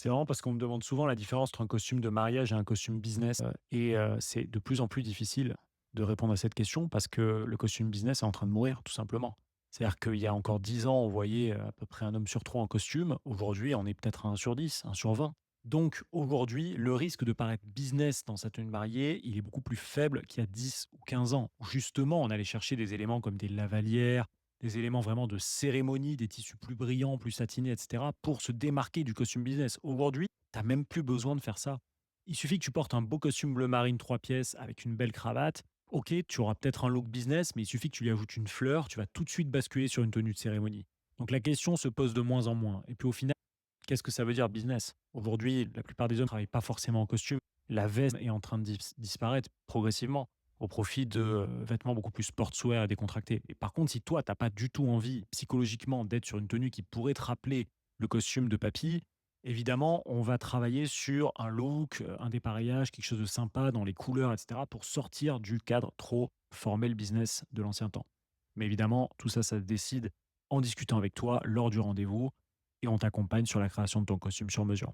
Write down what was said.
C'est vraiment parce qu'on me demande souvent la différence entre un costume de mariage et un costume business, c'est de plus en plus difficile de répondre à cette question parce que le costume business est en train de mourir, tout simplement. C'est-à-dire qu'il y a encore 10 ans, on voyait, à peu près un homme sur 3 en costume. Aujourd'hui, on est peut-être à 1 sur 10, 1 sur 20. Donc aujourd'hui, le risque de paraître business dans sa tenue mariée, il est beaucoup plus faible qu'il y a 10 ou 15 ans, où justement on allait chercher des éléments comme des lavalières, des éléments vraiment de cérémonie, des tissus plus brillants, plus satinés, et cetera, pour se démarquer du costume business. Aujourd'hui, tu as même plus besoin de faire ça. Il suffit que tu portes un beau costume bleu marine 3 pièces avec une belle cravate. OK, tu auras peut-être un look business, mais il suffit que tu lui ajoutes une fleur, tu vas tout de suite basculer sur une tenue de cérémonie. Donc la question se pose de moins en moins. Et puis au final, qu'est-ce que ça veut dire business? Aujourd'hui, la plupart des hommes ne travaillent pas forcément en costume. La veste est en train de disparaître progressivement au profit de vêtements beaucoup plus sportswear et décontractés. Et par contre, si toi, tu as pas du tout envie psychologiquement d'être sur une tenue qui pourrait te rappeler le costume de papy, évidemment, on va travailler sur un look, un dépareillage, quelque chose de sympa dans les couleurs, et cetera, pour sortir du cadre trop formel business de l'ancien temps. Mais évidemment, tout ça, ça se décide en discutant avec toi lors du rendez-vous et on t'accompagne sur la création de ton costume sur mesure.